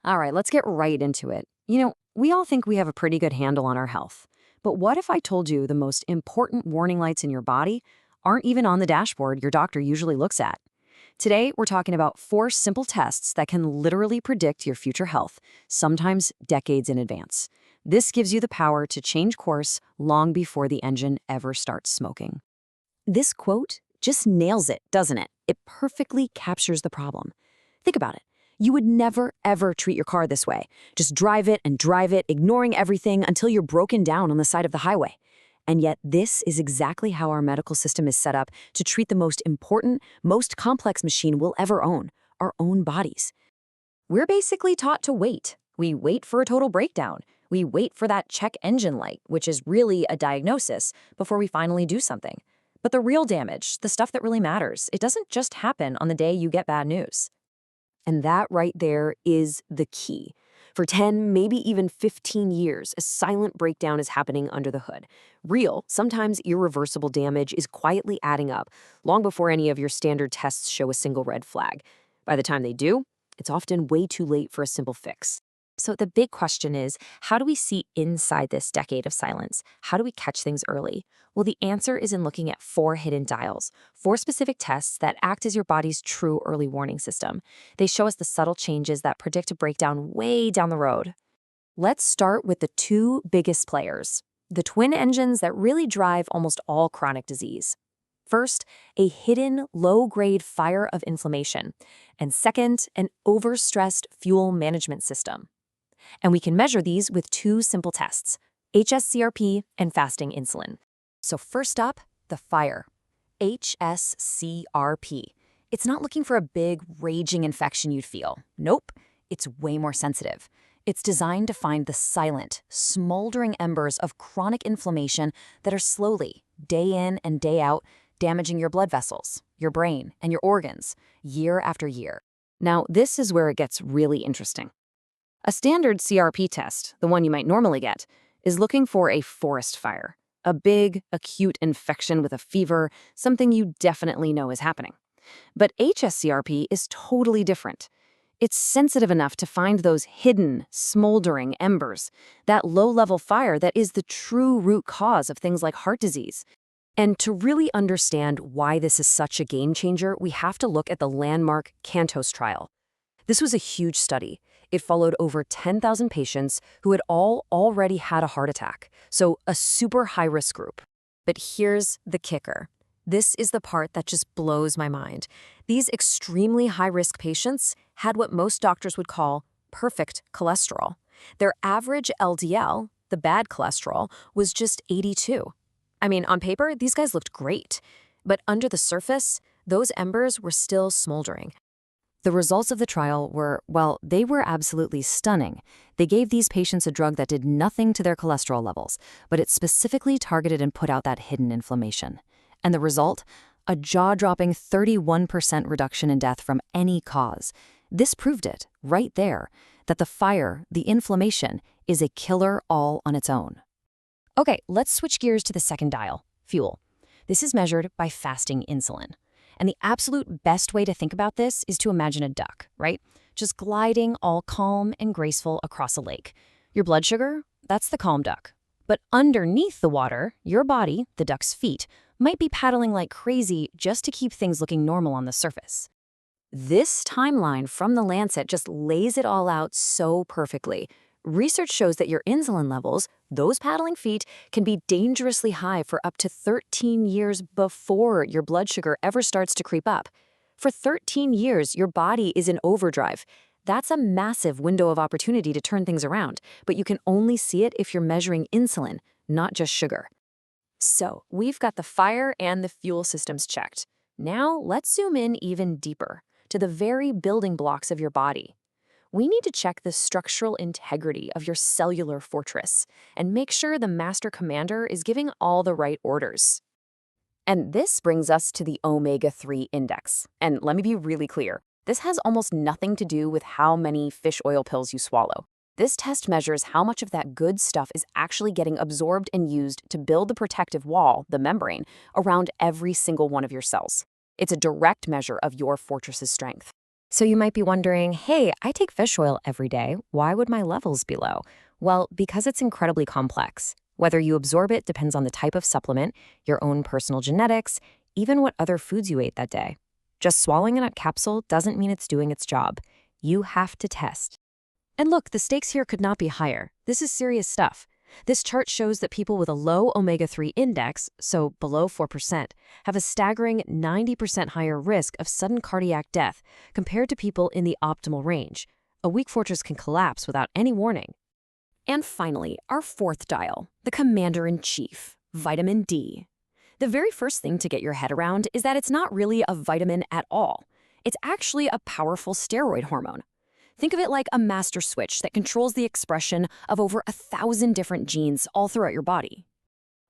All right, let's get right into it. We all think we have a pretty good handle on our health. But what if I told you the most important warning lights in your body aren't even on the dashboard your doctor usually looks at? Today, we're talking about 4 simple tests that can literally predict your future health, sometimes decades in advance. This gives you the power to change course long before the engine ever starts smoking. This quote just nails it, doesn't it? It perfectly captures the problem. Think about it. You would never, ever treat your car this way. Just drive it and drive it, ignoring everything until you're broken down on the side of the highway. And yet, this is exactly how our medical system is set up to treat the most important, most complex machine we'll ever own, our own bodies. We're basically taught to wait. We wait for a total breakdown. We wait for that check engine light, which is really a diagnosis, before we finally do something. But the real damage, the stuff that really matters, it doesn't just happen on the day you get bad news. And that right there is the key. For 10, maybe even 15 years, a silent breakdown is happening under the hood. Real, sometimes irreversible damage is quietly adding up, long before any of your standard tests show a single red flag. By the time they do, it's often way too late for a simple fix. So the big question is, how do we see inside this decade of silence? How do we catch things early? Well, the answer is in looking at 4 hidden dials, 4 specific tests that act as your body's true early warning system. They show us the subtle changes that predict a breakdown way down the road. Let's start with the 2 biggest players, the twin engines that really drive almost all chronic disease. First, a hidden, low-grade fire of inflammation, and second, an overstressed fuel management system. And we can measure these with 2 simple tests, HSCRP and fasting insulin. So first up, the fire, HSCRP. It's not looking for a big, raging infection you'd feel. Nope, it's way more sensitive. It's designed to find the silent, smoldering embers of chronic inflammation that are slowly, day in and day out, damaging your blood vessels, your brain, and your organs, year after year. Now, this is where it gets really interesting. A standard CRP test, the one you might normally get, is looking for a forest fire, a big, acute infection with a fever, something you definitely know is happening. But HSCRP is totally different. It's sensitive enough to find those hidden, smoldering embers, that low-level fire that is the true root cause of things like heart disease. And to really understand why this is such a game changer, we have to look at the landmark CANTOS trial. This was a huge study. It followed over 10,000 patients who had all already had a heart attack, so a super high-risk group. But here's the kicker. This is the part that just blows my mind. These extremely high-risk patients had what most doctors would call perfect cholesterol. Their average LDL, the bad cholesterol, was just 82. I mean, on paper, these guys looked great. But under the surface, those embers were still smoldering. The results of the trial were, well, they were absolutely stunning. They gave these patients a drug that did nothing to their cholesterol levels, but it specifically targeted and put out that hidden inflammation. And the result? A jaw-dropping 31% reduction in death from any cause. This proved it, right there, that the fire, the inflammation, is a killer all on its own. Okay, let's switch gears to the second dial, fuel. This is measured by fasting insulin. And the absolute best way to think about this is to imagine a duck, right? Just gliding all calm and graceful across a lake. Your blood sugar, that's the calm duck. But underneath the water, your body, the duck's feet, might be paddling like crazy just to keep things looking normal on the surface. This timeline from the Lancet just lays it all out so perfectly. Research shows that your insulin levels, those paddling feet, can be dangerously high for up to 13 years before your blood sugar ever starts to creep up. For 13 years, your body is in overdrive. That's a massive window of opportunity to turn things around, but you can only see it if you're measuring insulin, not just sugar. So, we've got the fire and the fuel systems checked. Now, let's zoom in even deeper, to the very building blocks of your body. We need to check the structural integrity of your cellular fortress and make sure the master commander is giving all the right orders. And this brings us to the omega-3 index. And let me be really clear, this has almost nothing to do with how many fish oil pills you swallow. This test measures how much of that good stuff is actually getting absorbed and used to build the protective wall, the membrane, around every single one of your cells. It's a direct measure of your fortress's strength. So you might be wondering, hey, I take fish oil every day. Why would my levels be low? Well, because it's incredibly complex. Whether you absorb it depends on the type of supplement, your own personal genetics, even what other foods you ate that day. Just swallowing a capsule doesn't mean it's doing its job. You have to test. And look, the stakes here could not be higher. This is serious stuff. This chart shows that people with a low omega-3 index, so below 4%, have a staggering 90% higher risk of sudden cardiac death compared to people in the optimal range. A weak fortress can collapse without any warning. And finally, our fourth dial, the commander-in-chief, vitamin D. The very first thing to get your head around is that it's not really a vitamin at all. It's actually a powerful steroid hormone. Think of it like a master switch that controls the expression of over 1,000 different genes all throughout your body.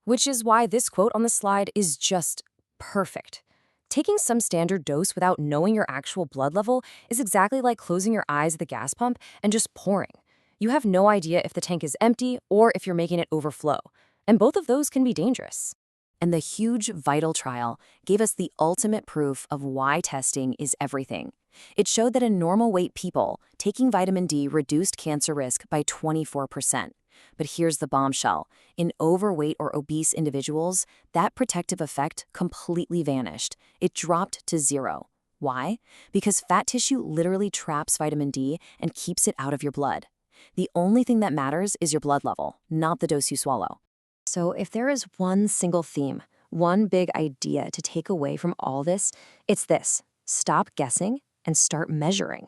Which is why this quote on the slide is just perfect. Taking some standard dose without knowing your actual blood level is exactly like closing your eyes at the gas pump and just pouring. You have no idea if the tank is empty or if you're making it overflow. And both of those can be dangerous. And the huge VITAL trial gave us the ultimate proof of why testing is everything. It showed that in normal weight people, taking vitamin D reduced cancer risk by 24%. But here's the bombshell. In overweight or obese individuals, that protective effect completely vanished. It dropped to zero. Why? Because fat tissue literally traps vitamin D and keeps it out of your blood. The only thing that matters is your blood level, not the dose you swallow. So if there is one single theme, one big idea to take away from all this, it's this: stop guessing and start measuring.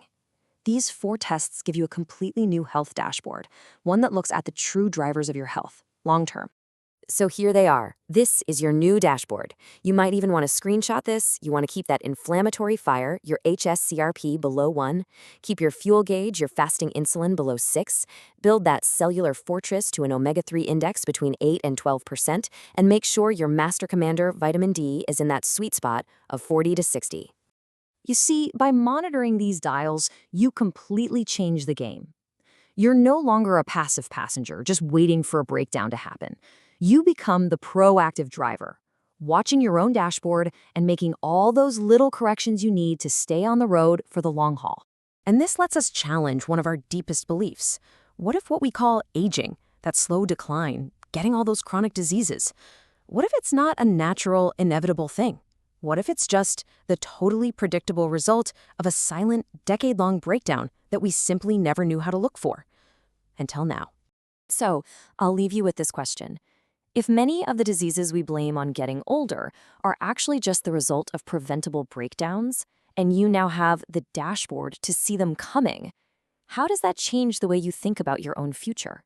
These 4 tests give you a completely new health dashboard, one that looks at the true drivers of your health, long term. So here they are. This is your new dashboard. You might even want to screenshot this. You want to keep that inflammatory fire, your HSCRP below 1, keep your fuel gauge, your fasting insulin below 6, build that cellular fortress to an omega-3 index between 8 and 12%, and make sure your master commander vitamin D is in that sweet spot of 40 to 60. You see, by monitoring these dials, you completely change the game. You're no longer a passive passenger, just waiting for a breakdown to happen. You become the proactive driver, watching your own dashboard and making all those little corrections you need to stay on the road for the long haul. And this lets us challenge one of our deepest beliefs. What if what we call aging, that slow decline, getting all those chronic diseases, what if it's not a natural, inevitable thing? What if it's just the totally predictable result of a silent, decade-long breakdown that we simply never knew how to look for? Until now. So, I'll leave you with this question. If many of the diseases we blame on getting older are actually just the result of preventable breakdowns, and you now have the dashboard to see them coming, how does that change the way you think about your own future?